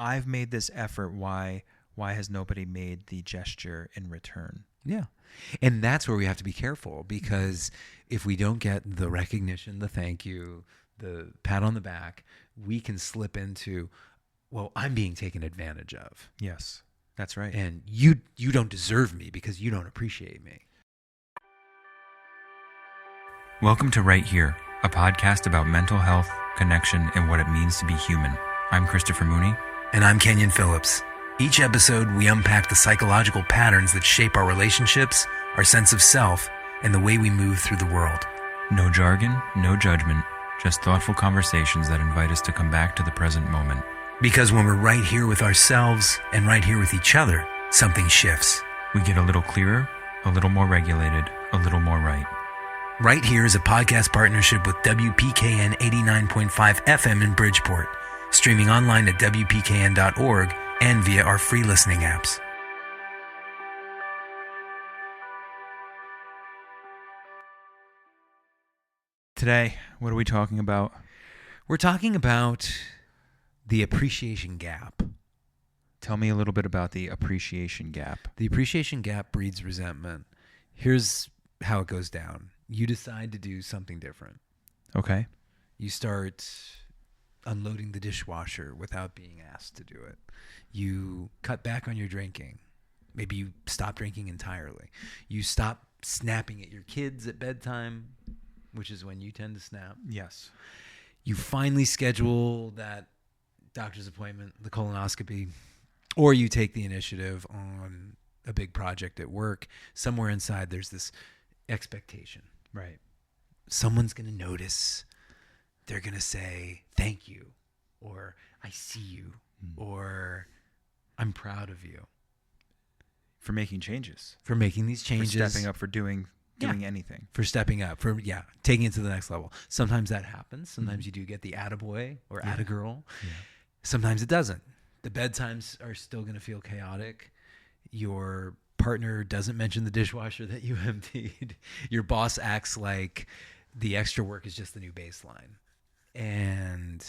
I've made this effort. Why has nobody made the gesture in return? Yeah. And that's where we have to be careful, because if we don't get the recognition, the thank you, the pat on the back, we can slip into, well, I'm being taken advantage of. Yes, that's right. And you don't deserve me because you don't appreciate me. Welcome to Right Here, a podcast about mental health, connection, and what it means to be human. I'm Christopher Mooney. And I'm Kenyon Phillips. Each episode, we unpack the psychological patterns that shape our relationships, our sense of self, and the way we move through the world. No jargon, no judgment, just thoughtful conversations that invite us to come back to the present moment. Because when we're right here with ourselves and right here with each other, something shifts. We get a little clearer, a little more regulated, a little more right. Right Here is a podcast partnership with WPKN 89.5 FM in Bridgeport, streaming online at WPKN.org and via our free listening apps. Today, what are we talking about? We're talking about the appreciation gap. Tell me a little bit about the appreciation gap. The appreciation gap breeds resentment. Here's how it goes down. You decide to do something different. Okay. You start unloading the dishwasher without being asked to do it. You cut back on your drinking. Maybe you stop drinking entirely. You stop snapping at your kids at bedtime, which is when you tend to snap. Yes. You finally schedule that doctor's appointment, the colonoscopy, or you take the initiative on a big project at work. Somewhere inside there's this expectation. Right. Someone's going to notice. They're going to say, thank you, or I see you, or I'm proud of you. For making changes. For making these changes. For stepping up, for doing anything. For stepping up, taking it to the next level. Sometimes that happens. Sometimes you do get the attaboy or attagirl. Yeah. Sometimes it doesn't. The bedtimes are still going to feel chaotic. Your partner doesn't mention the dishwasher that you emptied. Your boss acts like the extra work is just the new baseline. And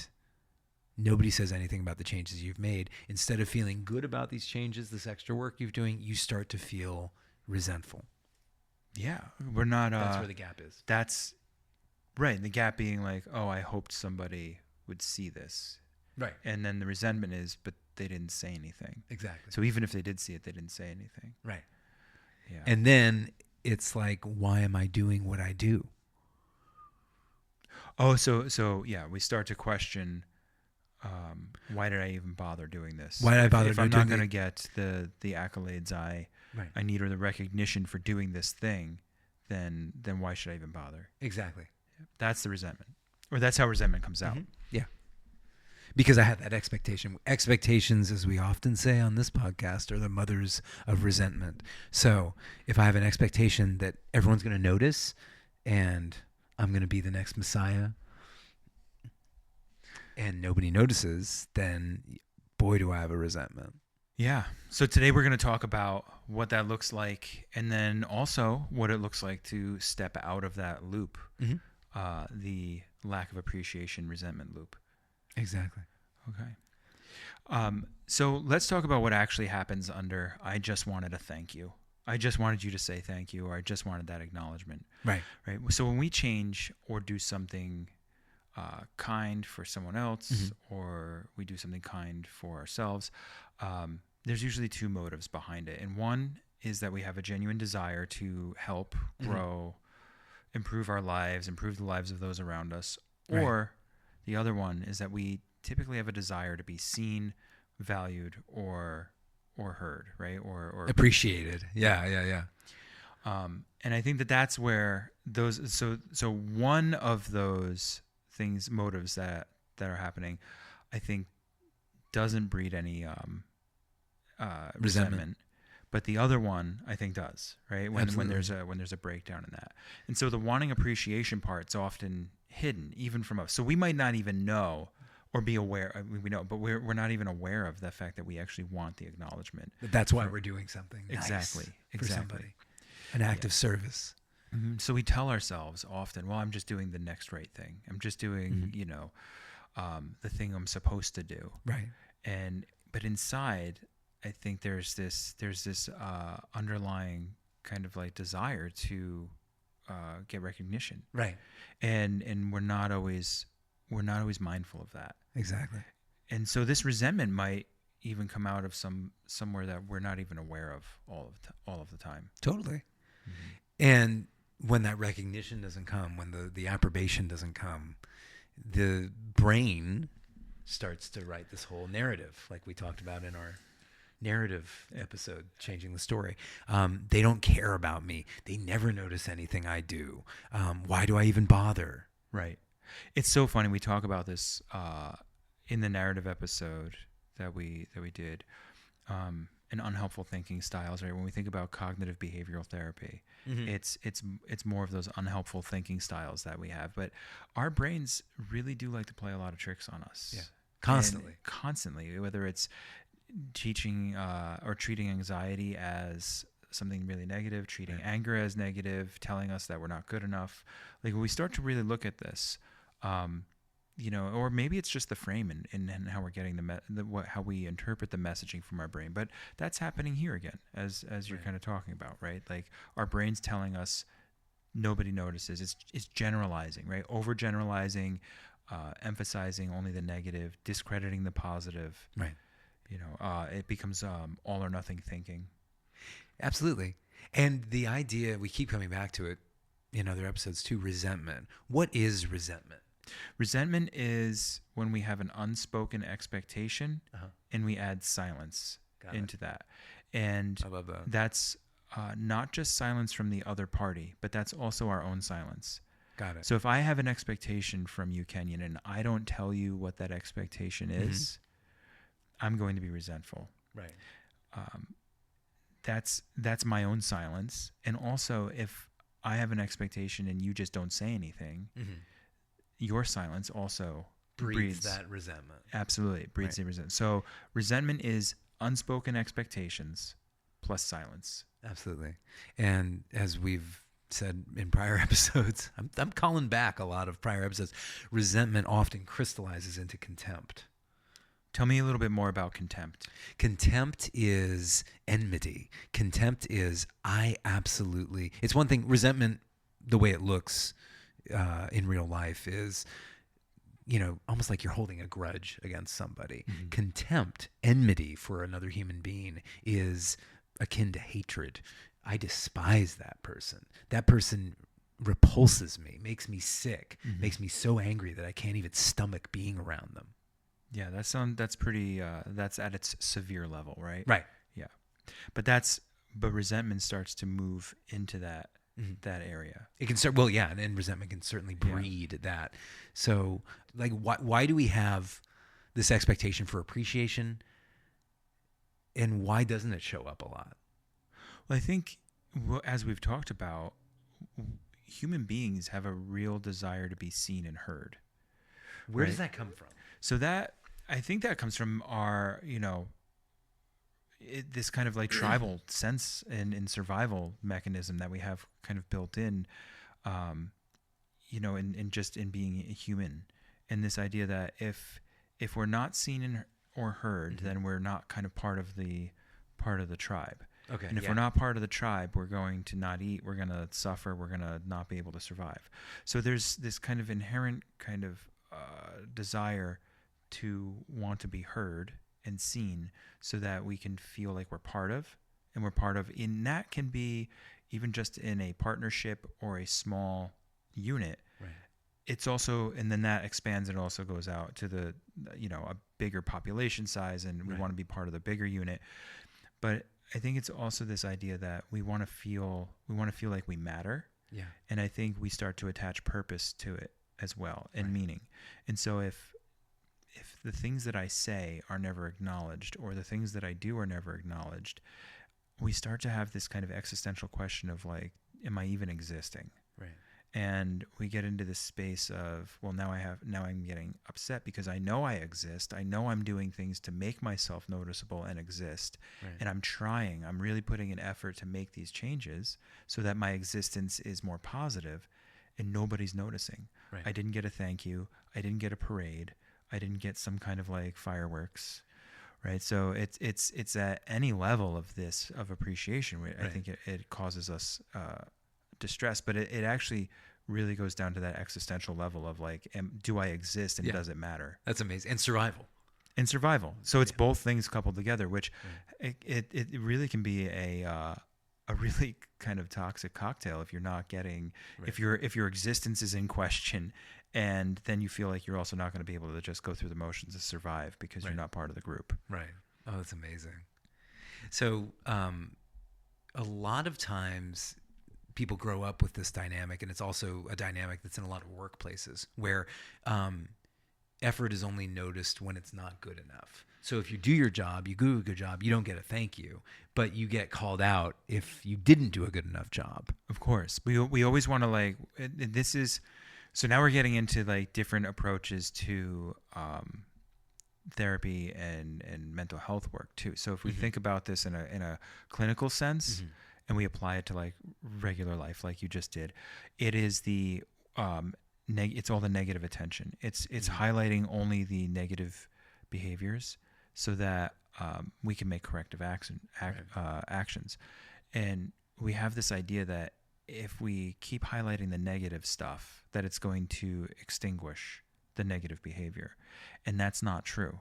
nobody says anything about the changes you've made. Instead of feeling good about these changes, this extra work you're doing, you start to feel resentful. Yeah. We're not... That's where the gap is. That's... Right. The gap being like, oh, I hoped somebody would see this. Right. And then the resentment is, but they didn't say anything. Exactly. So even if they did see it, they didn't say anything. Right. Yeah. And then it's like, why am I doing what I do? Oh, so yeah, we start to question, why did I even bother doing this? Why did I bother if doing I'm not it? going to get the accolades I need, or the recognition for doing this thing, then why should I even bother? Exactly. That's the resentment. Or that's how resentment comes out. Mm-hmm. Yeah. Because I had that expectation. Expectations, as we often say on this podcast, are the mothers of resentment. So if I have an expectation that everyone's going to notice and I'm going to be the next Messiah and nobody notices, then boy, do I have a resentment. Yeah. So today we're going to talk about what that looks like, and then also what it looks like to step out of that loop, the lack of appreciation, resentment loop. Exactly. Okay. So let's talk about what actually happens under I just wanted a thank you. I just wanted you to say thank you, or I just wanted that acknowledgement. Right. Right. So when we change or do something kind for someone else, or we do something kind for ourselves, there's usually two motives behind it. And one is that we have a genuine desire to help, grow, improve our lives, improve the lives of those around us. Right. Or the other one is that we typically have a desire to be seen, valued, or heard, right? Or appreciated. Yeah. And I think that's where those, so one of those things, motives that are happening, I think doesn't breed any resentment. But the other one, I think, does, right? When there's a breakdown in that. And so the wanting appreciation part's often hidden, even from us. So we might not even know or be aware. I mean, we know, but we're not even aware of the fact that we actually want the acknowledgement. That's why we're doing something exactly for somebody. An act of service. Mm-hmm. So we tell ourselves often, well, I'm just doing the next right thing. I'm just doing, the thing I'm supposed to do. Right. but inside, I think there's this underlying kind of like desire to get recognition, Right. and we're not always mindful of that. Exactly. And so this resentment might even come out of somewhere that we're not even aware of all of the time. Totally. And when that recognition doesn't come, when the approbation doesn't come, the brain starts to write this whole narrative, like we talked about in our narrative episode, Changing the Story. They don't care about me. They never notice anything I do. Why do I even bother? Right. It's so funny. We talk about this in the narrative episode that we did, in unhelpful thinking styles. Right. When we think about cognitive behavioral therapy, it's more of those unhelpful thinking styles that we have. But our brains really do like to play a lot of tricks on us. Yeah. Constantly, whether it's teaching or treating anxiety as something really negative, treating anger as negative, telling us that we're not good enough. Like when we start to really look at this, or maybe it's just the frame and how we're getting how we interpret the messaging from our brain. But that's happening here again, as you're kind of talking about, right? Like our brain's telling us nobody notices. It's generalizing, right? Overgeneralizing, emphasizing only the negative, discrediting the positive. Right. It becomes all or nothing thinking. Absolutely. And the idea, we keep coming back to it in other episodes too, resentment. What is resentment? Resentment is when we have an unspoken expectation and we add silence into that. And I love that. That's not just silence from the other party, but that's also our own silence. Got it. So if I have an expectation from you, Kenyon, and I don't tell you what that expectation is, I'm going to be resentful. Right. That's my own silence. And also, if I have an expectation and you just don't say anything, your silence also breeds that resentment. Absolutely. It breeds the resentment. So resentment is unspoken expectations plus silence. Absolutely. And as we've said in prior episodes, I'm calling back a lot of prior episodes, resentment often crystallizes into contempt. Tell me a little bit more about contempt. Contempt is enmity. Contempt is it's one thing. Resentment, the way it looks in real life is, almost like you're holding a grudge against somebody. Contempt, enmity for another human being is akin to hatred. I despise that person. That person repulses me, makes me sick, makes me so angry that I can't even stomach being around them. Yeah, that's pretty. That's at its severe level, right? Right. Yeah, but resentment starts to move into that area. It can start. Well, yeah, and resentment can certainly breed that. So, like, why do we have this expectation for appreciation, and why doesn't it show up a lot? Well, I think, as we've talked about, human beings have a real desire to be seen and heard. Where does that come from? So I think that comes from our, this kind of like tribal sense and survival mechanism that we have kind of built in, in just in being human. And this idea that if we're not seen or heard, then we're not kind of part of the tribe. Okay. And if we're not part of the tribe, we're going to not eat, we're going to suffer, we're going to not be able to survive. So there's this kind of inherent kind of desire to want to be heard and seen so that we can feel like we're part of, and that can be even just in a partnership or a small unit. Right. It's also, and then that expands and also goes out to the, a bigger population size, and we want to be part of the bigger unit. But I think it's also this idea that we want to feel like we matter. Yeah. And I think we start to attach purpose to it as well, and meaning. And so if the things that I say are never acknowledged, or the things that I do are never acknowledged, we start to have this kind of existential question of like, am I even existing? Right. And we get into this space of, well, now I'm getting upset because I know I exist. I know I'm doing things to make myself noticeable and exist. Right. And I'm really putting an effort to make these changes so that my existence is more positive, and nobody's noticing. Right. I didn't get a thank you. I didn't get a parade. I didn't get some kind of like fireworks, right? So it's at any level of this of appreciation. I think it causes us distress, but it actually really goes down to that existential level of like, do I exist and does it matter? That's amazing. And survival. So it's both things coupled together, which it really can be a really kind of toxic cocktail if you're not getting, if your existence is in question, and then you feel like you're also not going to be able to just go through the motions to survive because you're not part of the group. Right. Oh, that's amazing. So a lot of times people grow up with this dynamic, and it's also a dynamic that's in a lot of workplaces where effort is only noticed when it's not good enough. So if you do your job, you do a good job, you don't get a thank you, but you get called out if you didn't do a good enough job. Of course. We always want to like, so now we're getting into like different approaches to therapy and mental health work too. So if we think about this in a clinical sense, and we apply it to like regular life, like you just did, it is the it's all the negative attention. It's highlighting only the negative behaviors so that we can make corrective actions. And we have this idea that if we keep highlighting the negative stuff, that it's going to extinguish the negative behavior. And that's not true.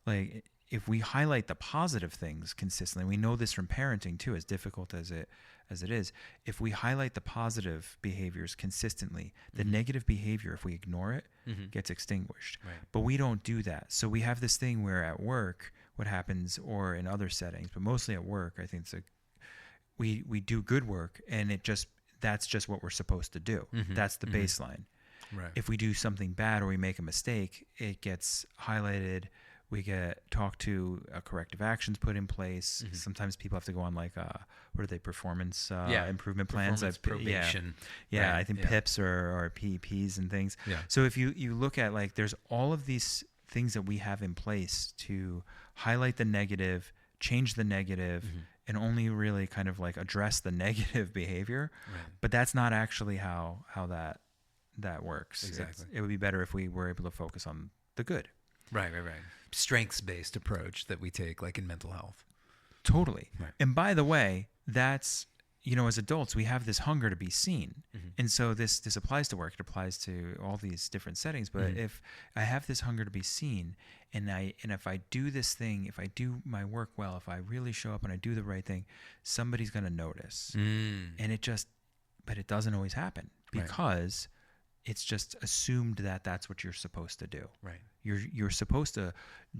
Like, if we highlight the positive things consistently, we know this from parenting too, as difficult as it is. If we highlight the positive behaviors consistently, the negative behavior, if we ignore it, gets extinguished. Right. But we don't do that. So we have this thing where at work, what happens, or in other settings, but mostly at work, I think we do good work, and that's just what we're supposed to do. That's the baseline. Right. If we do something bad or we make a mistake, it gets highlighted. We get talked to, corrective actions put in place. Sometimes people have to go on like what are they, performance improvement plans? Performance probation. Yeah, right. I think PIPs or PEPs and things. Yeah. So if you look at like, there's all of these things that we have in place to highlight the negative, change the negative, and only really kind of like address the negative behavior. Right. But that's not actually how that works. Exactly. It would be better if we were able to focus on the good. Right. Strengths-based approach that we take, like in mental health. Totally. Right. And by the way, that's, as adults, we have this hunger to be seen. And so this applies to work. It applies to all these different settings. But if I have this hunger to be seen, and if I do this thing, if I do my work well, if I really show up and I do the right thing, somebody's going to notice. And but it doesn't always happen because it's just assumed that that's what you're supposed to do. Right. You're supposed to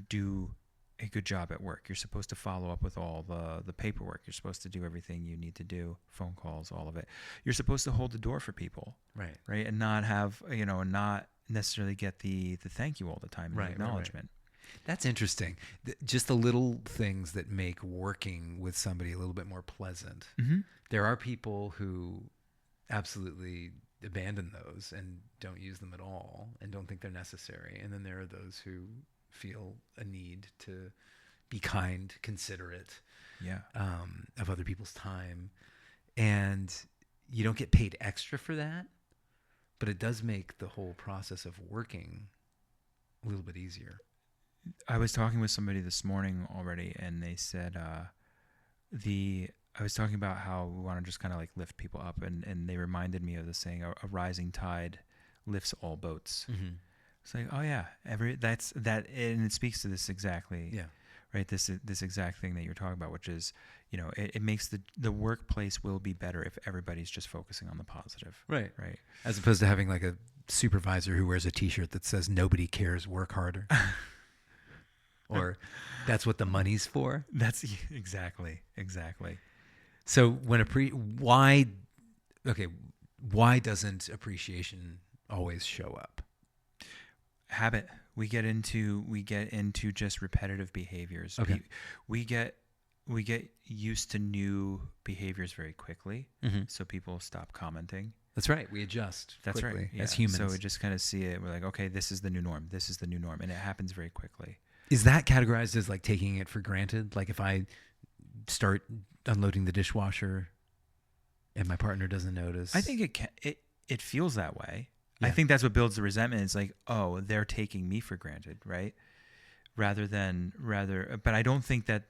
do a good job at work. You're supposed to follow up with all the paperwork. You're supposed to do everything you need to do, phone calls, all of it. You're supposed to hold the door for people. Right. And not have, not necessarily get the thank you all the time, the acknowledgement. Right. That's interesting. Just the little things that make working with somebody a little bit more pleasant. There are people who absolutely abandon those and don't use them at all and don't think they're necessary. And then there are those who feel a need to be kind, considerate of other people's time. And you don't get paid extra for that, but it does make the whole process of working a little bit easier. I was talking with somebody this morning already, and they said I was talking about how we want to just kind of like lift people up, and they reminded me of the saying, a rising tide lifts all boats. It's like, oh yeah, that's that, and it speaks to this exactly. Yeah. Right. This exact thing that you're talking about, which is, it makes the workplace will be better if everybody's just focusing on the positive. Right. Right. As opposed to having like a supervisor who wears a T-shirt that says "Nobody cares, work harder," or "That's what the money's for." That's exactly. So why doesn't appreciation always show up? Habit. We get into just repetitive behaviors. Okay. We get used to new behaviors very quickly. So people stop commenting. That's right. We adjust. That's quickly, right. As humans. So we just kind of see it. We're like, okay, this is the new norm. This is the new norm. And it happens very quickly. Is that categorized as like taking it for granted? Like if I start unloading the dishwasher and my partner doesn't notice? I think it feels that way. Yeah. I think that's what builds the resentment. It's like, oh, they're taking me for granted, right? but I don't think that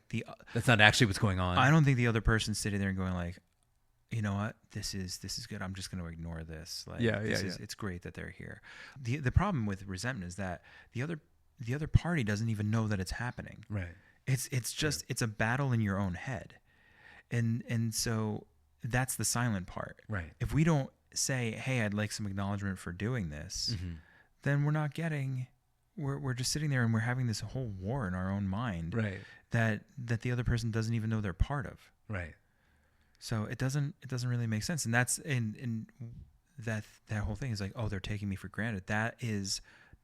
that's not actually what's going on. I don't think the other person's sitting there and going like, you know what, this is good. I'm just going to ignore this. Like, it's great that they're here. The problem with resentment is that the other party doesn't even know that it's happening. Right. It's just it's a battle in your own head, and so that's the silent part. Right. If we don't say, hey, I'd like some acknowledgement for doing this, then we're not getting. We're just sitting there and we're having this whole war in our own mind. Right. That the other person doesn't even know they're part of. Right. So it doesn't really make sense, and that's in that whole thing is like, oh, they're taking me for granted.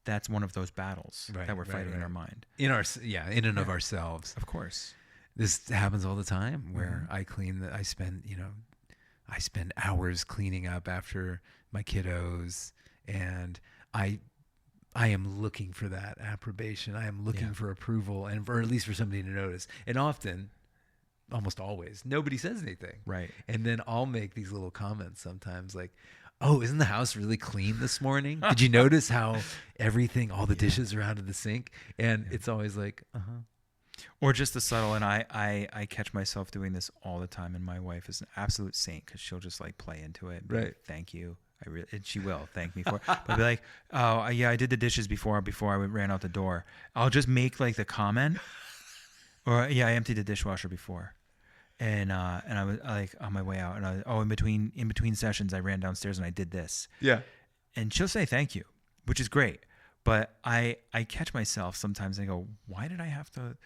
That's one of those battles that we're fighting in our mind. In and of ourselves. Of course. This happens all the time where I spend hours cleaning up after my kiddos, and I am looking for that approbation. I am looking for approval, or at least for somebody to notice. And often, almost always, nobody says anything. Right. And then I'll make these little comments sometimes like, oh, isn't the house really clean this morning? Did you notice how all the dishes are out of the sink? And it's always like, Or just the subtle, and I catch myself doing this all the time, and my wife is an absolute saint because she'll just like play into it. Right. Like, thank you. And she will thank me for it. But I'll be like, oh, yeah, I did the dishes before I ran out the door. I'll just make like the comment, or I emptied the dishwasher before. And I was like on my way out, and in between sessions, I ran downstairs and I did this. Yeah. And she'll say thank you, which is great. But I catch myself sometimes and I go, why did I have to?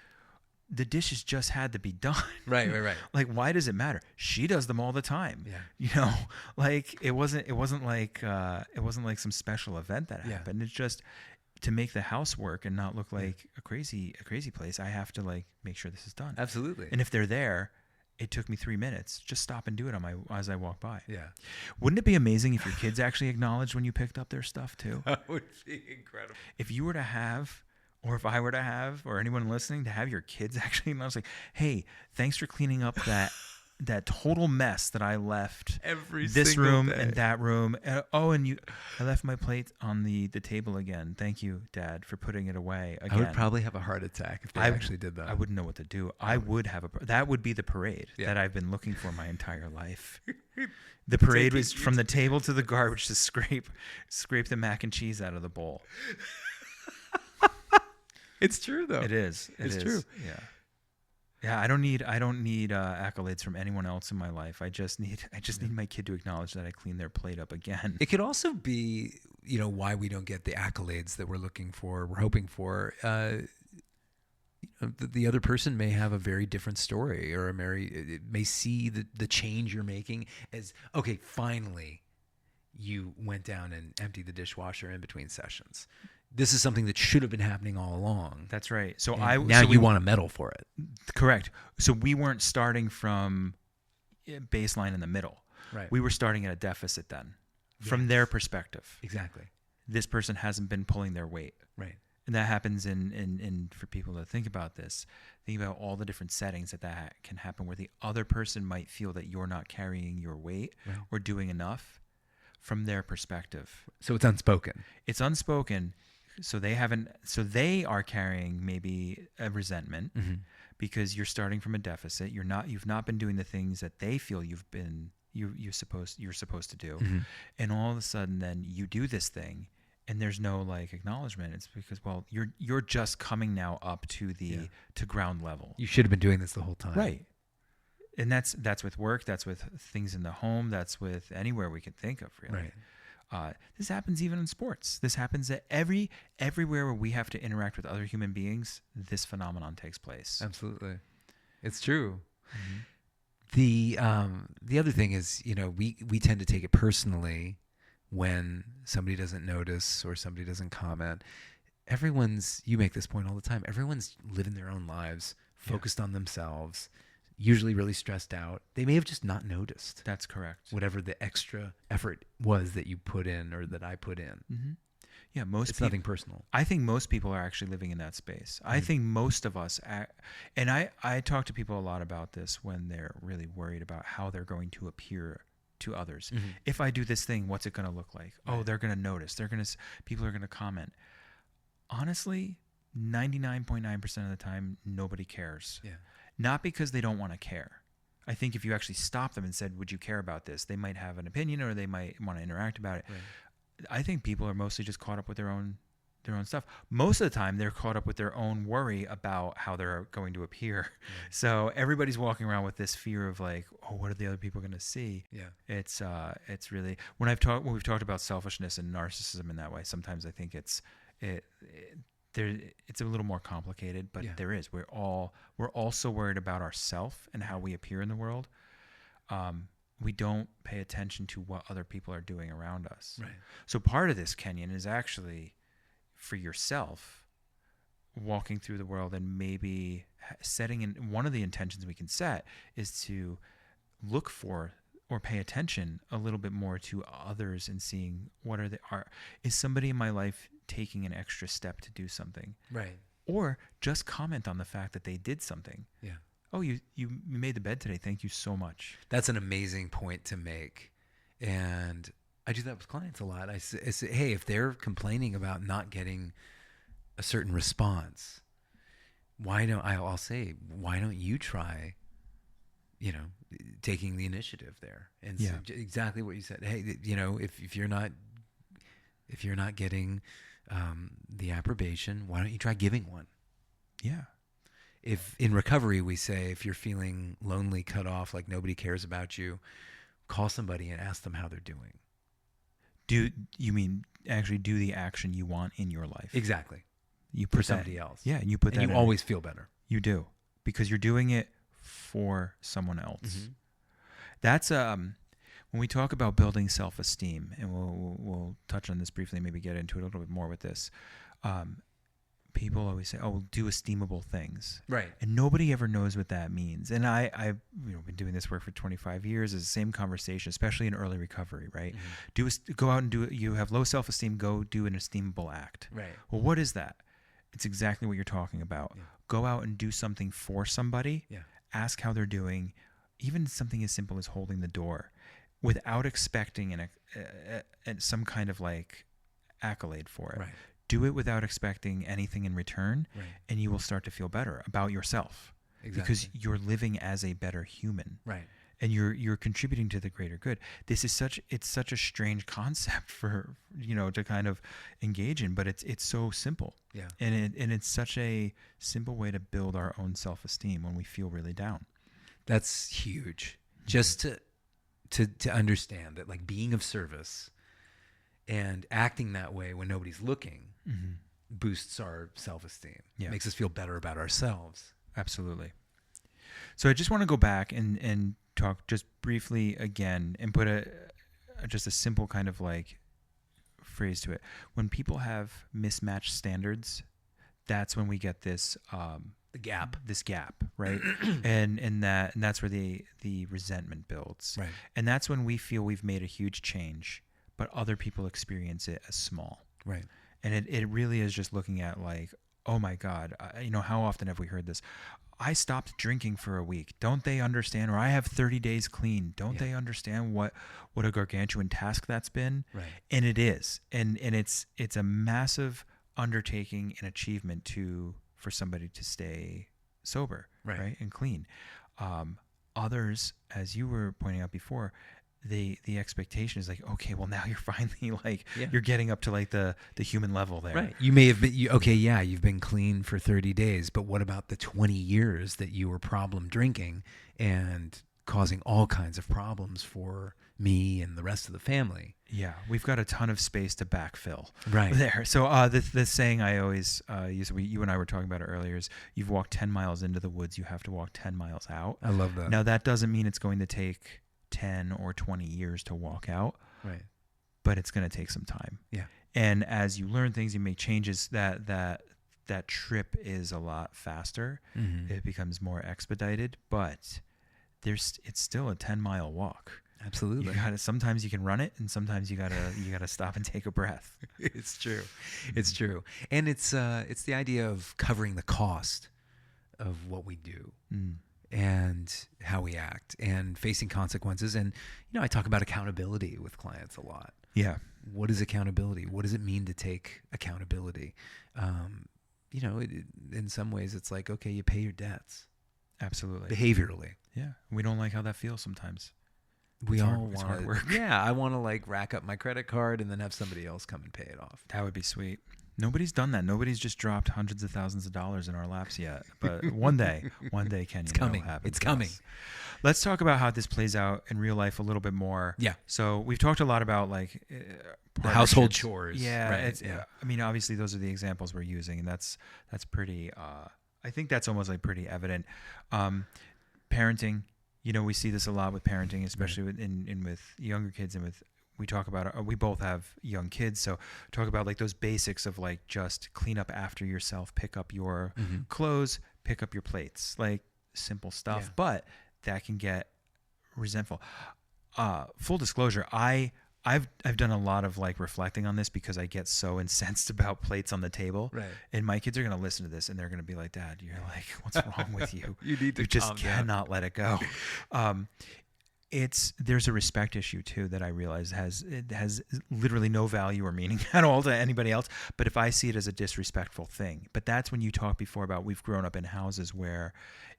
The dishes just had to be done. Right. Like, why does it matter? She does them all the time. Yeah. You know, like it wasn't like some special event that happened. It's just to make the house work and not look like a crazy place. I have to like make sure this is done. Absolutely. And if they're there, it took me 3 minutes. Just stop and do it as I walk by. Yeah. Wouldn't it be amazing if your kids actually acknowledged when you picked up their stuff too? That would be incredible. If you were to have, or if I were to have, or anyone listening to have your kids actually acknowledge, like, hey, thanks for cleaning up that total mess that I left this room day. and that room. And I left my plate on the table again. Thank you, Dad, for putting it away again. I would probably have a heart attack if they actually did that. I wouldn't know what to do. I would have that would be the parade that I've been looking for my entire life. The parade was from the table to the garbage to scrape the mac and cheese out of the bowl. It's true though. It is. It's true. Yeah. Yeah, I don't need accolades from anyone else in my life. I just need my kid to acknowledge that I cleaned their plate up again. It could also be, why we don't get the accolades that we're looking for, we're hoping for. The other person may have a very different story, or may see the change you're making as, okay, finally you went down and emptied the dishwasher in between sessions. This is something that should have been happening all along. That's right. So you want a medal for it. Correct. So we weren't starting from baseline in the middle. Right. We were starting at a deficit then, from their perspective. Exactly. This person hasn't been pulling their weight. Right. And that happens in for people to think about this. Think about all the different settings that can happen where the other person might feel that you're not carrying your weight or doing enough from their perspective. So it's unspoken. It's unspoken. So they are carrying maybe a resentment because you're starting from a deficit. You've not been doing the things that they feel you're supposed to do. And all of a sudden then you do this thing and there's no like acknowledgement. It's because, well, you're just coming now up to to ground level. You should have been doing this the whole time. Right. And that's with work, that's with things in the home, that's with anywhere we can think of, really. Right. This happens even in sports. This happens at everywhere where we have to interact with other human beings. This phenomenon takes place. Absolutely, it's true. The other thing is, we tend to take it personally when somebody doesn't notice or somebody doesn't comment. You make this point all the time. Everyone's living their own lives, focused on themselves. Usually really stressed out. They may have just not noticed. That's correct. Whatever the extra effort was that you put in or that I put in. Yeah, it's nothing personal. I think most people are actually living in that space. I think most of us, and I talk to people a lot about this when they're really worried about how they're going to appear to others. If I do this thing, what's it going to look like? Right. Oh, they're going to notice. People are going to comment. Honestly, 99.9% of the time, nobody cares. Yeah. Not because they don't want to care. I think if you actually stop them and said, would you care about this? They might have an opinion or they might want to interact about it. Right. I think people are mostly just caught up with their own stuff. Most of the time, they're caught up with their own worry about how they're going to appear. Right. So everybody's walking around with this fear of like, oh, what are the other people going to see? Yeah. It's really when we've talked about selfishness and narcissism in that way. Sometimes I think it's a little more complicated, but there is. We're also worried about ourselves and how we appear in the world. We don't pay attention to what other people are doing around us. Right. So part of this, Kenyon, is actually for yourself, walking through the world and maybe setting in. One of the intentions we can set is to look for or pay attention a little bit more to others and seeing is somebody in my life taking an extra step to do something, right? Or just comment on the fact that they did something. Yeah. Oh, you made the bed today. Thank you so much. That's an amazing point to make, and I do that with clients a lot. I say, hey, if they're complaining about not getting a certain response, I'll say, why don't you try, taking the initiative there? And so exactly what you said. Hey, if you're not getting the approbation, why don't you try giving one? Yeah. If in recovery we say, if you're feeling lonely, cut off, like nobody cares about you, call somebody and ask them how they're doing. Do you mean actually do the action you want in your life? Exactly. You put for somebody else. Yeah, and you put that. And you always feel better. You do, because you're doing it for someone else. Mm-hmm. That's when we talk about building self-esteem, and we'll touch on this briefly, maybe get into it a little bit more with this. People always say, "Oh, we'll do esteemable things," right? And nobody ever knows what that means. And I've been doing this work for 25 years. It's the same conversation, especially in early recovery, right? Mm-hmm. Go out and do it. You have low self-esteem. Go do an esteemable act. Right. Well, what is that? It's exactly what you're talking about. Yeah. Go out and do something for somebody. Yeah. Ask how they're doing. Even something as simple as holding the door, without expecting some kind of like accolade for it. Right. Do it without expecting anything in return, right. And you will start to feel better about yourself. Exactly. Because you're living as a better human. Right. And you're contributing to the greater good. It's such a strange concept for to kind of engage in, but it's so simple. Yeah. And it's such a simple way to build our own self-esteem when we feel really down. That's huge. Just to understand that, like, being of service and acting that way when nobody's looking mm-hmm. boosts our self-esteem. Yeah. Makes us feel better about ourselves. Absolutely. So I just want to go back and talk just briefly again and put just a simple kind of like phrase to it. When people have mismatched standards, that's when we get this this gap, right? and that's where the resentment builds. Right. And that's when we feel we've made a huge change, but other people experience it as small. Right. And it really is just looking at like, oh my God, how often have we heard this? I stopped drinking for a week. Don't they understand? Or I have 30 days clean. Don't they understand what a gargantuan task that's been? Right. And it is. And it's a massive undertaking and achievement for somebody to stay sober, right? And clean. Others, as you were pointing out before, the expectation is like, okay, well now you're finally like you're getting up to like the human level there. Right. You may have been you've been clean for 30 days, but what about the 20 years that you were problem drinking and causing all kinds of problems for me and the rest of the family? Yeah, we've got a ton of space to backfill right there. So the saying I always use, you and I were talking about it earlier, is you've walked 10 miles into the woods, you have to walk 10 miles out. I love that. Now that doesn't mean it's going to take 10 or 20 years to walk out, right? But it's going to take some time. Yeah. And as you learn things, you make changes, that trip is a lot faster. Mm-hmm. It becomes more expedited, but it's still a 10-mile walk. Absolutely. Sometimes you can run it, and sometimes you gotta stop and take a breath. It's true. It's true. And it's the idea of covering the cost of what we do. And how we act and facing consequences. And, I talk about accountability with clients a lot. Yeah. What is accountability? What does it mean to take accountability? in some ways it's like, okay, you pay your debts. Absolutely. Behaviorally. Yeah. We don't like how that feels sometimes. We It's all hard- it's want hard to work. Yeah, I want to like rack up my credit card and then have somebody else come and pay it off. That would be sweet. Nobody's done that. Nobody's just dropped hundreds of thousands of dollars in our laps yet. But one day, Kenyon, It's coming. it'll happen It's for coming. us. Let's talk about how this plays out in real life a little bit more. Yeah. So we've talked a lot about like The household partnerships. chores. Yeah. Right. It's, I mean, obviously those are the examples we're using, and that's pretty. I think that's almost like pretty evident. Parenting. We see this a lot with parenting, especially with younger kids, and we talk about we both have young kids, so talk about like those basics of like just clean up after yourself, pick up your clothes, pick up your plates, like simple stuff. Yeah. But that can get resentful. Full disclosure, I've done a lot of like reflecting on this because I get so incensed about plates on the table. Right. And my kids are going to listen to this and they're going to be like, Dad, you're like, what's wrong with you? You need to You just calm down. cannot let it go. There's a respect issue too that I realize has literally no value or meaning at all to anybody else. But if I see it as a disrespectful thing, but that's when you talked before about we've grown up in houses where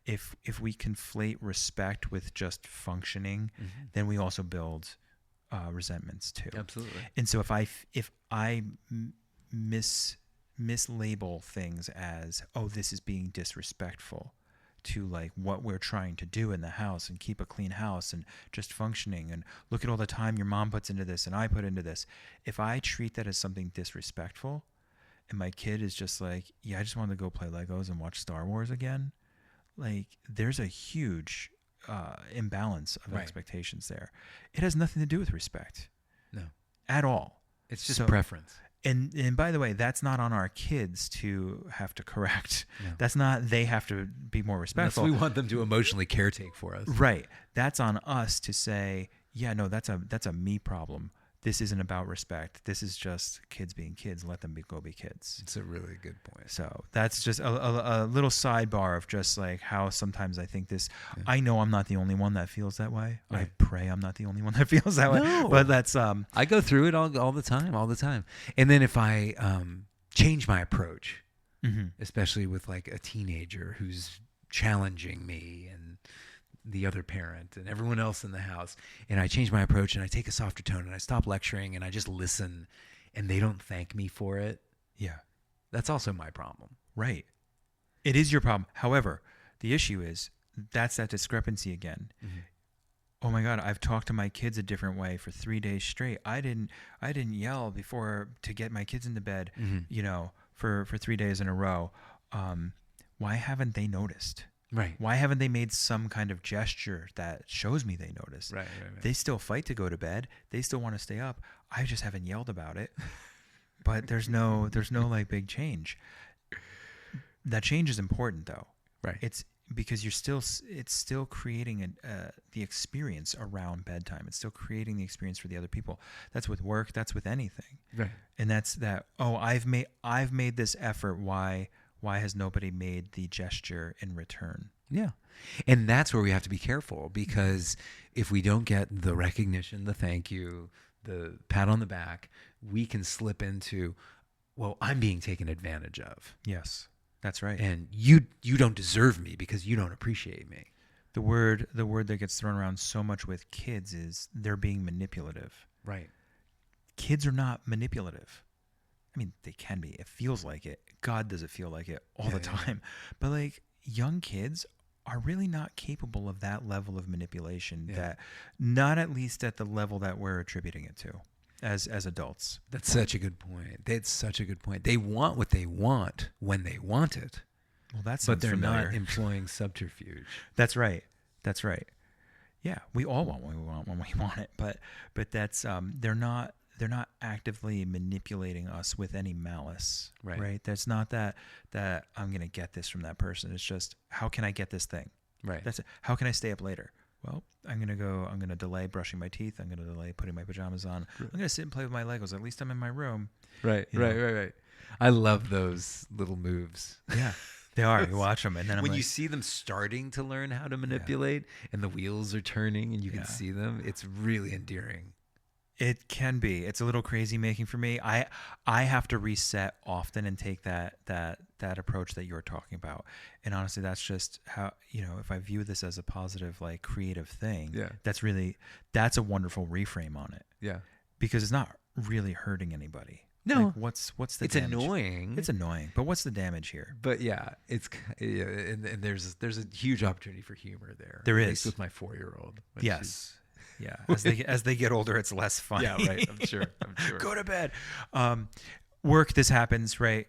if we conflate respect with just functioning, then we also build resentments too. Absolutely. And so if I mislabel things as, oh, this is being disrespectful to like what we're trying to do in the house and keep a clean house and just functioning, and look at all the time your mom puts into this and I put into this. If I treat that as something disrespectful and my kid is just like, yeah, I just wanted to go play Legos and watch Star Wars again, like there's a huge imbalance of expectations there. It has nothing to do with respect. No. At all. It's just preference. And by the way, that's not on our kids to have to correct. No. That's not, they have to be more respectful. We want them to emotionally caretake for us. Right. That's on us to say, yeah, no, that's a me problem. This isn't about respect. This is just kids being kids. Let them go be kids. It's a really good point. So that's just a little sidebar of just like how sometimes I think this, I know I'm not the only one that feels that way. Right. I pray I'm not the only one that feels that way. But that's, I go through it all the time. And then if I change my approach, especially with like a teenager who's challenging me and the other parent and everyone else in the house, and I change my approach and I take a softer tone and I stop lecturing and I just listen, and they don't thank me for it. Yeah. That's also my problem. Right. It is your problem. However, the issue is that's that discrepancy again. Oh my God, I've talked to my kids a different way for 3 days straight. I didn't yell before to get my kids into bed, for 3 days in a row. Why haven't they noticed? Right. Why haven't they made some kind of gesture that shows me they noticed? Right. They still fight to go to bed. They still want to stay up. I just haven't yelled about it. But there's no like big change. That change is important though. Right. It's because it's still creating the experience around bedtime. It's still creating the experience for the other people. That's with work. That's with anything. Right. And that's that. Oh, I've made this effort. Why has nobody made the gesture in return? Yeah. And that's where we have to be careful, because if we don't get the recognition, the thank you, the pat on the back, we can slip into, well, I'm being taken advantage of. Yes, that's right. And you don't deserve me because you don't appreciate me. The word that gets thrown around so much with kids is they're being manipulative. Right. Kids are not manipulative. I mean, they can be. It feels like it. God does it feel like it all the time. But like young kids are really not capable of that level of manipulation, that not at least at the level that we're attributing it to as adults. That's such a good point. That's such a good point. They want what they want when they want it. Well, that's but they're familiar. not employing subterfuge. That's right. That's right. Yeah, we all want what we want when we want it, but that's they're not actively manipulating us with any malice, right? That's not that I'm going to get this from that person. It's just, how can I get this thing? Right. That's it. How can I stay up later? Well, I'm going to delay brushing my teeth. I'm going to delay putting my pajamas on. I'm going to sit and play with my Legos. At least I'm in my room. Right. I love those little moves. Yeah. They are. You watch them, and then when you see them starting to learn how to manipulate, and the wheels are turning, and you can see them, it's really endearing. It can be. It's a little crazy making for me. I have to reset often and take that that approach that you're talking about. And honestly, that's just how, if I view this as a positive, like creative thing, that's a wonderful reframe on it. Yeah. Because it's not really hurting anybody. No. Like what's the It's damage? annoying. It's annoying, but what's the damage here? But and there's a huge opportunity for humor there. There at is. least with my 4-year-old. Yes. Yeah. As they get older, it's less funny. Yeah, right. I'm sure. Go to bed. Work, this happens, right?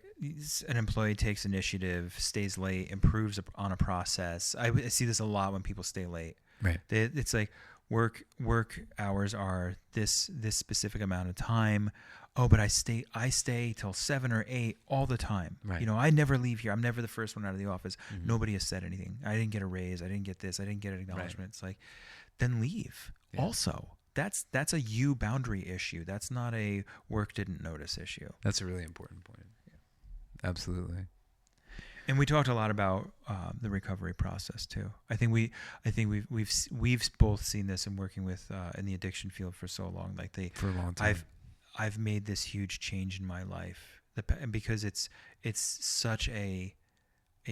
An employee takes initiative, stays late, improves on a process. I see this a lot when people stay late. Right. It's like work hours are this specific amount of time. Oh, but I stay till 7 or 8 all the time. Right. I never leave here. I'm never the first one out of the office. Mm-hmm. Nobody has said anything. I didn't get a raise. I didn't get this. I didn't get an acknowledgement. Right. It's like, then leave. Yeah. Also, that's a you boundary issue. That's not a work didn't notice issue. That's a really important point. Yeah. Absolutely. And we talked a lot about the recovery process too. I think we've both seen this in working with in the addiction field for so long. Like for a long time. I've made this huge change in my life, because it's such a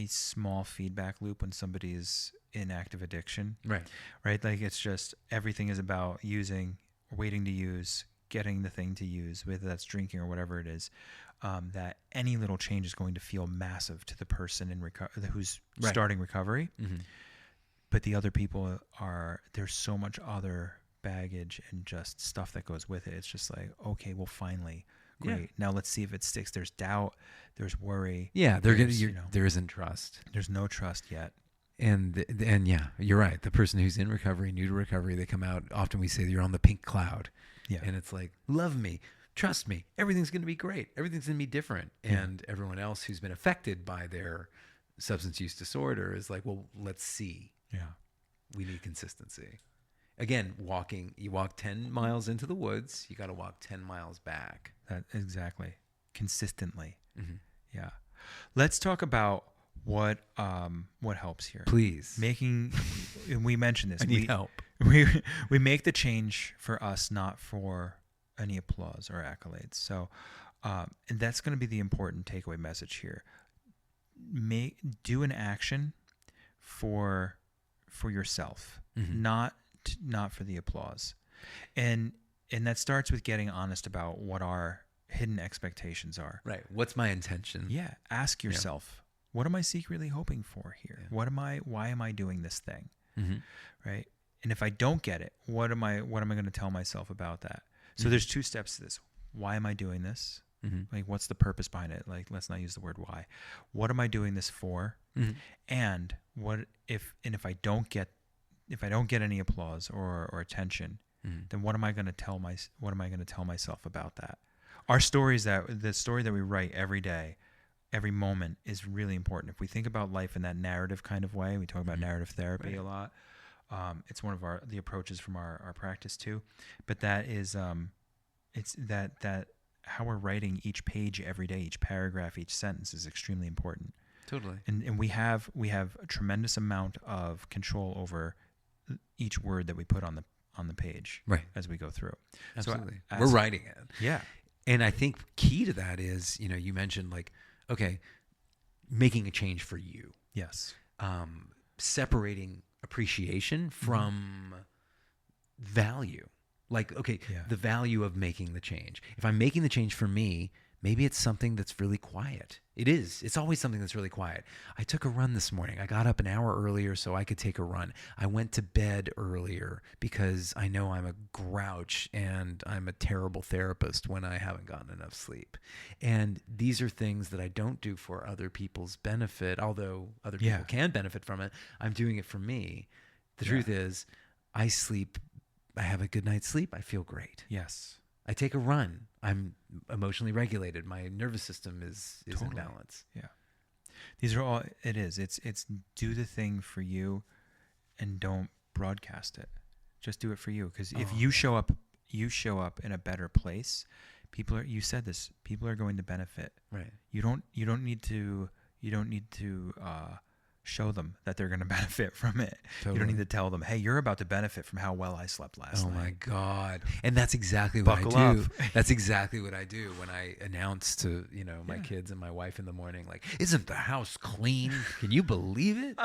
small feedback loop when somebody is in active addiction. Right. Like it's just everything is about using, waiting to use, getting the thing to use, whether that's drinking or whatever it is. That any little change is going to feel massive to the person who's starting recovery. Mm-hmm. But the other people there's so much other baggage and just stuff that goes with it. It's just like, okay, well, finally, great. Yeah. Now let's see if it sticks. There's doubt. There's worry. Yeah, there isn't trust. There's no trust yet. And yeah, you're right. The person who's in recovery, new to recovery, they come out. Often we say you're on the pink cloud. Yeah. And it's like, love me. Trust me, everything's going to be great. Everything's going to be different. Yeah. And everyone else who's been affected by their substance use disorder is like, well, let's see. Yeah. We need consistency. Again, you walk 10 miles into the woods, you got to walk 10 miles back. Exactly. Consistently. Mm-hmm. Yeah. Let's talk about what helps here. Please. And we mentioned this. I need help. We make the change for us, not for any applause or accolades. So, and that's going to be the important takeaway message here. Do an action for yourself, mm-hmm. not for the applause. And that starts with getting honest about what our hidden expectations are. Right. What's my intention? Yeah. Ask yourself, what am I secretly hoping for here? Yeah. Why am I doing this thing? Mm-hmm. Right. And if I don't get it, what am I going to tell myself about that? So there's 2 steps to this. Why am I doing this? Mm-hmm. Like, what's the purpose behind it? Like, let's not use the word why. What am I doing this for? Mm-hmm. And if I don't get any applause or attention, mm-hmm. then what am I going to tell myself about that? The story that we write every day, every moment is really important. If we think about life in that narrative kind of way, we talk about mm-hmm. narrative therapy a lot. It's one of the approaches from our practice too, but that is it's that how we're writing each page every day, each paragraph, each sentence is extremely important. Totally. And we have a tremendous amount of control over each word that we put on the page, right, as we go through. Absolutely. So we're writing it. Yeah. And I think key to that is, you mentioned like, okay, making a change for you. Yes. Separating appreciation from value. Like, okay, the value of making the change. If I'm making the change for me, maybe it's something that's really quiet. It is. It's always something that's really quiet. I took a run this morning. I got up an hour earlier so I could take a run. I went to bed earlier because I know I'm a grouch and I'm a terrible therapist when I haven't gotten enough sleep. And these are things that I don't do for other people's benefit, although other people can benefit from it. I'm doing it for me. The truth is, I sleep. I have a good night's sleep. I feel great. Yes. I take a run. I'm emotionally regulated. My nervous system is in balance. Yeah. These are all it is. It's do the thing for you and don't broadcast it. Just do it for you. Because if you show up in a better place, you said this, people are going to benefit. Right. You don't need to show them that they're going to benefit from it. Totally. You don't need to tell them, hey, you're about to benefit from how well I slept last night. Oh my God. And that's exactly what Buckle I do. up. That's exactly what I do when I announce to, my kids and my wife in the morning, like, isn't the house clean? Can you believe it?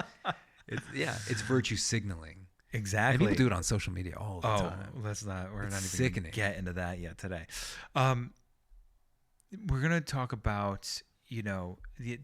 It's virtue signaling. Exactly. And people do it on social media all the time. We're not even sickening. going to get into that yet today. We're going to talk about,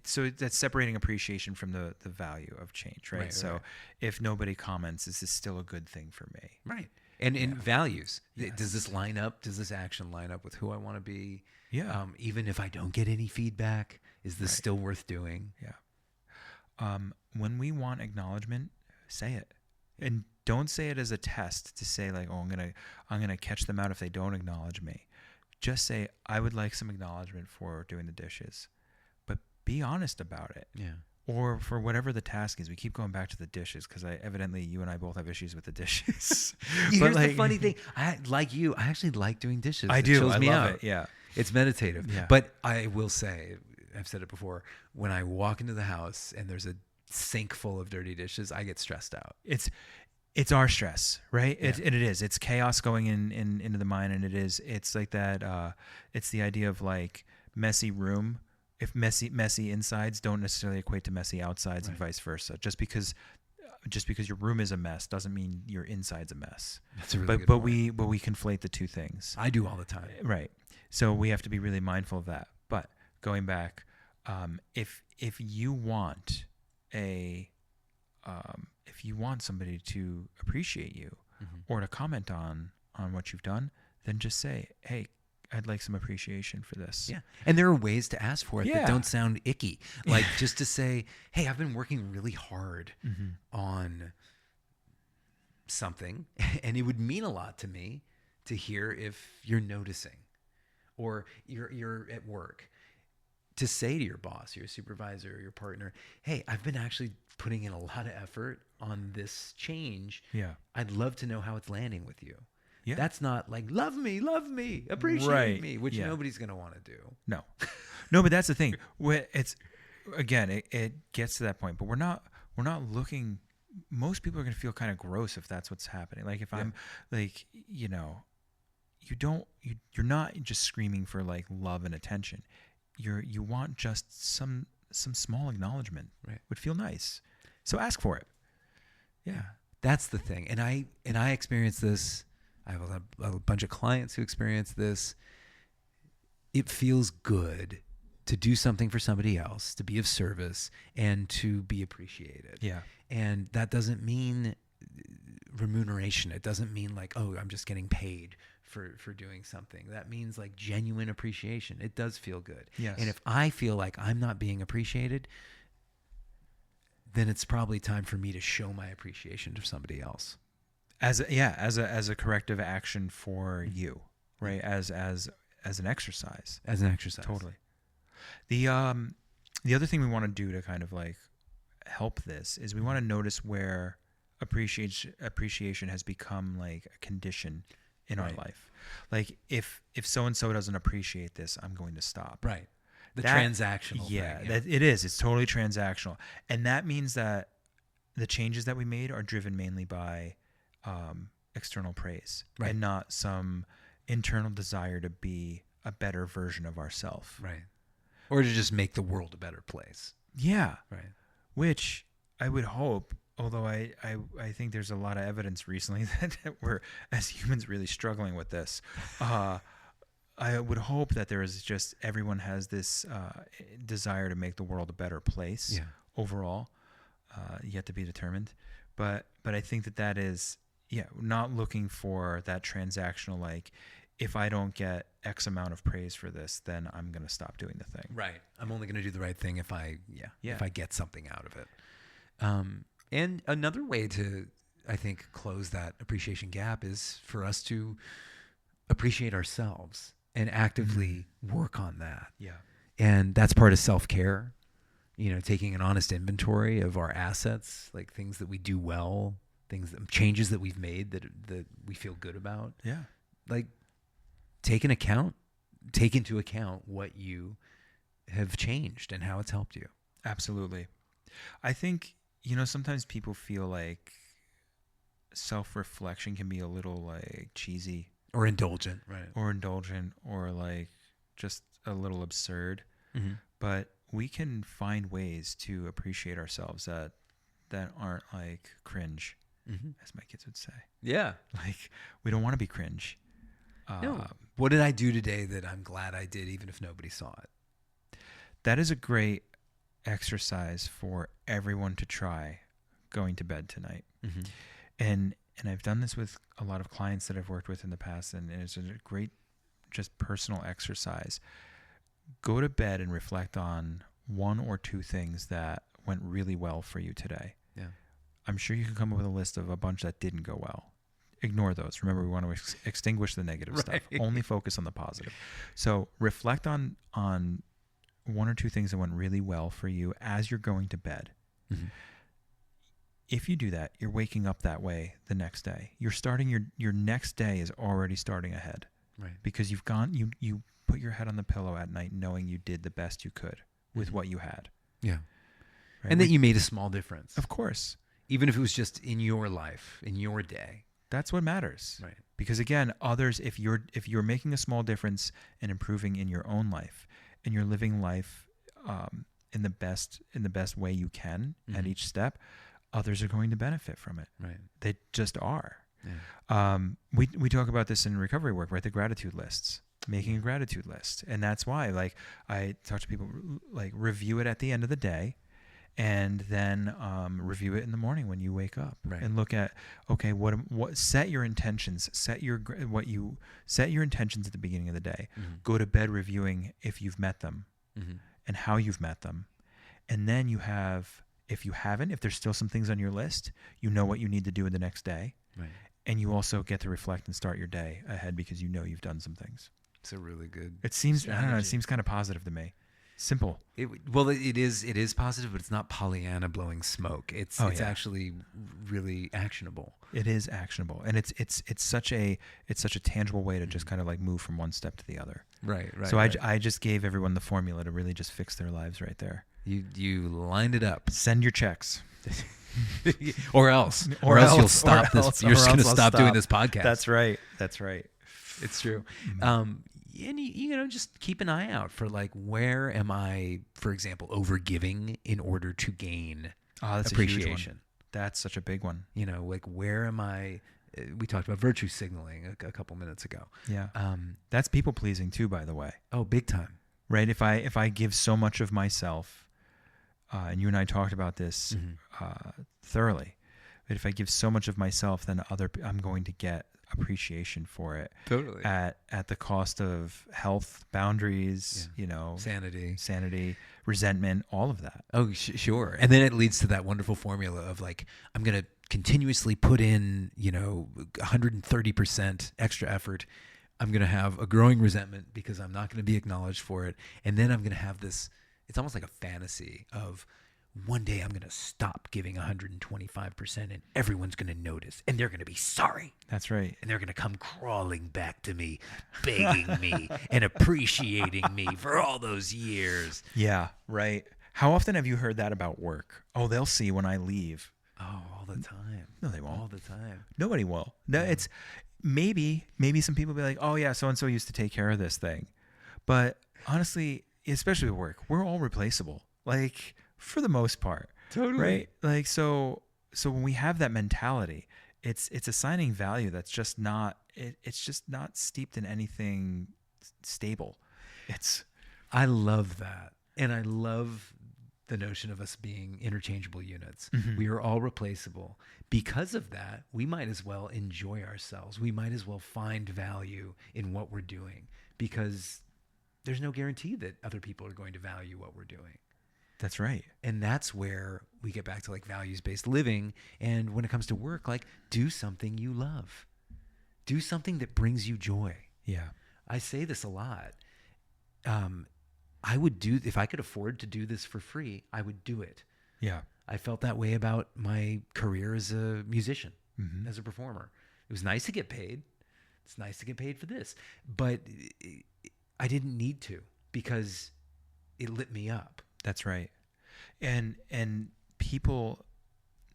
so that's separating appreciation from the value of change, right? So if nobody comments, is this still a good thing for me? Right. And in values, does this line up? Does this action line up with who I want to be? Yeah. Even if I don't get any feedback, is this still worth doing? Yeah. When we want acknowledgement, say it. And don't say it as a test to say like, oh, I'm gonna catch them out if they don't acknowledge me. Just say, I would like some acknowledgement for doing the dishes. But be honest about it. Yeah. Or for whatever the task is. We keep going back to the dishes because evidently you and I both have issues with the dishes. Here's the funny thing. I actually like doing dishes. I do. Chills I me love out. it. Yeah. It's meditative. Yeah. But I will say, I've said it before, when I walk into the house and there's a sink full of dirty dishes, I get stressed out. It's our stress, right? Yeah. It is. It's chaos going into the mind, and it's like that. It's the idea of like messy room. If messy insides don't necessarily equate to messy outsides, and vice versa. Just because your room is a mess doesn't mean your inside's a mess. That's a really good but point. we conflate the two things. I do all the time. Right. So we have to be really mindful of that. But going back, if you want if you want somebody to appreciate you or to comment on what you've done, then just say, hey, I'd like some appreciation for this. Yeah. And there are ways to ask for it that don't sound icky. Like just to say, hey, I've been working really hard on something, and it would mean a lot to me to hear if you're noticing, or you're at work, to say to your boss, your supervisor, or your partner, hey, I've been actually putting in a lot of effort on this change. Yeah. I'd love to know how it's landing with you. Yeah. That's not like, love me, appreciate me, which nobody's going to want to do. No, but that's the thing. It's, again, it gets to that point, but we're not looking, most people are going to feel kind of gross if that's what's happening. Like if I'm like, you're not just screaming for like love and attention. You want just some small acknowledgement. Right. Would feel nice. So ask for it. Yeah. That's the thing. And I experience this. I have a bunch of clients who experience this. It feels good to do something for somebody else, to be of service, and to be appreciated. Yeah. And that doesn't mean remuneration. It doesn't mean like, oh, I'm just getting paid for doing something. That means like genuine appreciation. It does feel good. Yes. And if I feel like I'm not being appreciated, then it's probably time for me to show my appreciation to somebody else. As a corrective action for you, right? As an exercise. As an exercise. Totally. The other thing we want to do to kind of like help this is we want to notice where appreciation has become like a condition in our life. Like if so and so doesn't appreciate this, I'm going to stop. Right. Transactional thing. That it is. It's totally transactional. And that means that the changes that we made are driven mainly by external praise and not some internal desire to be a better version of ourselves. Right. Or to just make the world a better place. Yeah. Right. Which I would hope, although I think there's a lot of evidence recently that we're, as humans, really struggling with this. I would hope that there is just everyone has this desire to make the world a better place overall, yet to be determined. But I think that is, not looking for that transactional, like, if I don't get X amount of praise for this, then I'm going to stop doing the thing. Right. I'm only going to do the right thing if I get something out of it. And another way to, I think, close that appreciation gap is for us to appreciate ourselves and actively work on that. Yeah. And that's part of self-care, taking an honest inventory of our assets, like things that we do well, changes that we've made that we feel good about. Yeah. Like take into account what you have changed and how it's helped you. Absolutely. I think sometimes people feel like self-reflection can be a little like cheesy or indulgent, right? Or like just a little absurd. Mm-hmm. But we can find ways to appreciate ourselves that aren't like cringe, as my kids would say. Yeah. Like, we don't want to be cringe. No. What did I do today that I'm glad I did, even if nobody saw it? That is a great exercise for everyone to try going to bed tonight. Mm-hmm. And I've done this with a lot of clients that I've worked with in the past, and it's a great just personal exercise. Go to bed and reflect on one or two things that went really well for you today. Yeah. I'm sure you can come up with a list of a bunch that didn't go well. Ignore those. Remember, we want to extinguish the negative stuff. Only focus on the positive. So reflect on one or two things that went really well for you as you're going to bed. Mm-hmm. If you do that, you're waking up that way the next day. You're starting your next day is already starting ahead. Right. Because you put your head on the pillow at night knowing you did the best you could with what you had. Yeah. Right? And that you made a small difference. Of course. Even if it was just in your life, in your day. That's what matters. Right. Because again, others, if you're making a small difference and improving in your own life, and you're living life in the best way you can at each step, others are going to benefit from it. Right. They just are. Yeah. We talk about this in recovery work, right? The gratitude lists, making a gratitude list. And that's why, like, I talk to people, like, review it at the end of the day, and then review it in the morning when you wake up. Right. And look at, okay, what set your intentions, set your intentions at the beginning of the day. Go to bed reviewing if you've met them and how you've met them. And then you have, if there's still some things on your list, you know what you need to do in the next day. Right. And you also get to reflect and start your day ahead because you know you've done some things. It's a really good It seems, strategy. I don't know, it seems kind of positive to me. Simple. It is positive, but it's not Pollyanna blowing smoke. It's actually really actionable. It is actionable. And it's such a tangible way to just kind of like move from one step to the other. Right. So I just gave everyone the formula to really just fix their lives right there. You lined it up. Send your checks. or else you'll stop this. You're just going to stop doing this podcast. That's right. It's true. And you just keep an eye out for, like, where am I, for example, overgiving in order to gain appreciation. A huge one. That's such a big one. Like, where am I? We talked about virtue signaling a couple minutes ago. Yeah. That's people pleasing too, by the way. Oh, big time. Right. If I give so much of myself, and you and I talked about this thoroughly, but if I give so much of myself, then I'm going to get appreciation for it. Totally. At the cost of health, boundaries, sanity, resentment, all of that. Oh, sure. And then it leads to that wonderful formula of, like, I'm going to continuously put in, 130% extra effort. I'm going to have a growing resentment because I'm not going to be acknowledged for it. And then I'm going to have this, it's almost like a fantasy of, one day I'm going to stop giving 125% and everyone's going to notice and they're going to be sorry. That's right. And they're going to come crawling back to me, begging me and appreciating me for all those years. Yeah, right. How often have you heard that about work? Oh, they'll see when I leave. Oh, all the time. No, they won't. All the time. Nobody will. No, it's maybe some people be like, oh yeah, so-and-so used to take care of this thing. But honestly, especially with work, we're all replaceable. Like, for the most part. Totally. Right? Like, so when we have that mentality, it's assigning value that's just not, it's just not steeped in anything stable. I love that. And I love the notion of us being interchangeable units. Mm-hmm. We are all replaceable. Because of that, we might as well enjoy ourselves. We might as well find value in what we're doing, because there's no guarantee that other people are going to value what we're doing. That's right. And that's where we get back to, like, values-based living. And when it comes to work, like, do something you love. Do something that brings you joy. Yeah. I say this a lot. I would do, if I could afford to do this for free, I would do it. Yeah. I felt that way about my career as a musician, as a performer. It was nice to get paid. It's nice to get paid for this. But I didn't need to, because it lit me up. That's right. And people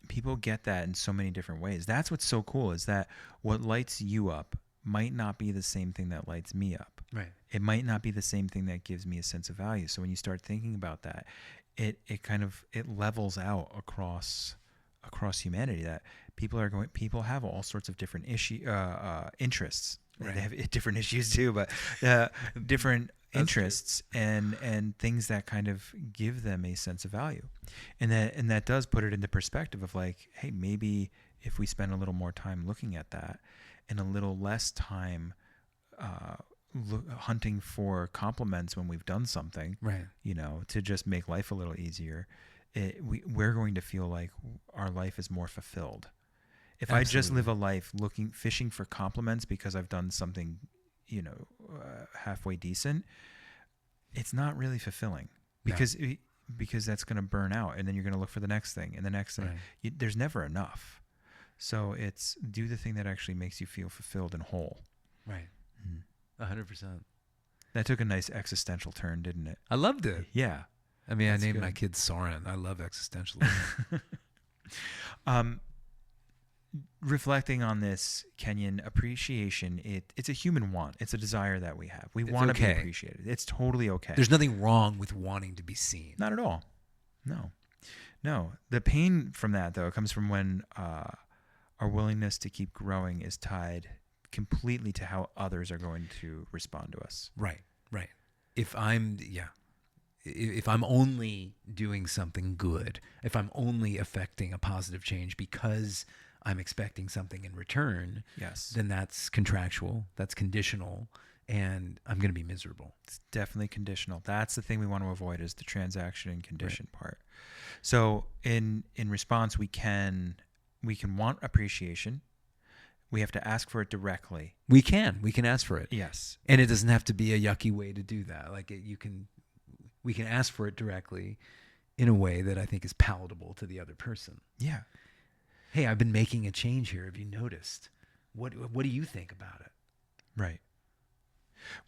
people get that in so many different ways. That's what's so cool, is that what lights you up might not be the same thing that lights me up. Right. It might not be the same thing that gives me a sense of value. So when you start thinking about that, it levels out across humanity, that people have all sorts of different interests. Right. They have different issues too, but different interests and things that kind of give them a sense of value. And that does put it into perspective of like, hey, maybe if we spend a little more time looking at that and a little less time hunting for compliments when we've done something, right, to just make life a little easier, we're going to feel like our life is more fulfilled. If Absolutely. I just live a life fishing for compliments because I've done something, halfway decent, it's not really fulfilling, because that's going to burn out, and then you're going to look for the next thing and the next thing. Right. There's never enough. So it's do the thing that actually makes you feel fulfilled and whole. Right. 100%. That took a nice existential turn, didn't it? I loved it. Yeah. I mean, That's I named good. my kid Soren. I love existentialism. Reflecting on this, Kenyon, appreciation, it's a human want. It's a desire that we have. We want to okay. be appreciated. It's totally okay. There's nothing wrong with wanting to be seen. Not at all. No. The pain from that, though, comes from when our willingness to keep growing is tied completely to how others are going to respond to us. Right. If I'm only doing something good, if I'm only affecting a positive change because I'm expecting something in return, yes, then that's contractual, that's conditional, and I'm going to be miserable. It's definitely conditional. That's the thing we want to avoid, is the transaction and condition part. So in response, we can want appreciation. We have to ask for it directly. We can ask for it. Yes. And it doesn't have to be a yucky way to do that. Like we can ask for it directly in a way that I think is palatable to the other person. Yeah. Hey, I've been making a change here. Have you noticed? What do you think about it? Right.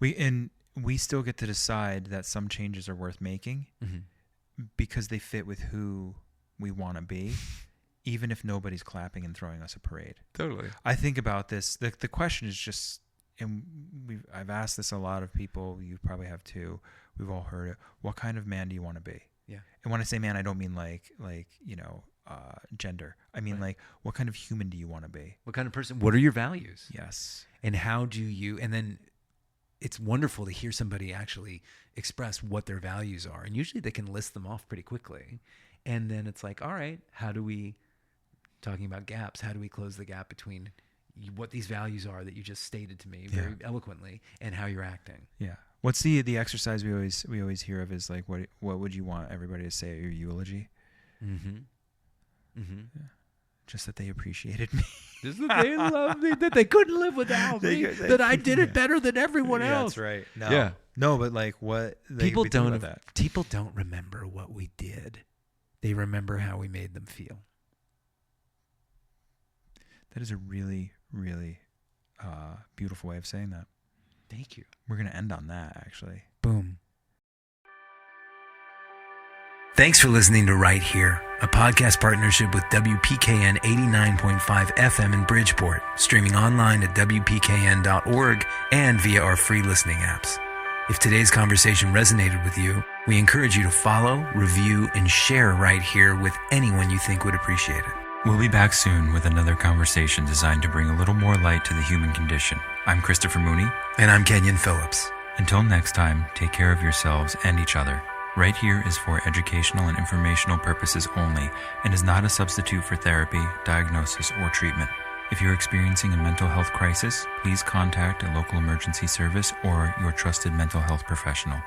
We still get to decide that some changes are worth making because they fit with who we want to be, even if nobody's clapping and throwing us a parade. Totally. I think about this. The question is just, and I've asked this a lot of people. You probably have too. We've all heard it. What kind of man do you want to be? Yeah. And when I say man, I don't mean like gender. I mean like, what kind of human do you want to be? What kind of person? What are your values? Yes. And how do you? And then it's wonderful to hear somebody actually express what their values are. And usually they can list them off pretty quickly. And then it's like, all right, talking about gaps, how do we close the gap between what these values are that you just stated to me very eloquently and how you're acting? Yeah. What's the exercise we always hear of is like, what would you want everybody to say at your eulogy? Yeah. Just that they appreciated me. Just that they loved me, that they couldn't live without me, that I did it better than everyone else. That's right. No, but like what people don't remember what we did. They remember how we made them feel. That is a really, really beautiful way of saying that. Thank you. We're going to end on that, actually. Boom. Thanks for listening to Right Here, a podcast partnership with WPKN 89.5 FM in Bridgeport, streaming online at WPKN.org and via our free listening apps. If today's conversation resonated with you, we encourage you to follow, review, and share Right Here with anyone you think would appreciate it. We'll be back soon with another conversation designed to bring a little more light to the human condition. I'm Christopher Mooney. And I'm Kenyon Phillips. Until next time, take care of yourselves and each other. Right Here is for educational and informational purposes only and is not a substitute for therapy, diagnosis, or treatment. If you're experiencing a mental health crisis, please contact a local emergency service or your trusted mental health professional.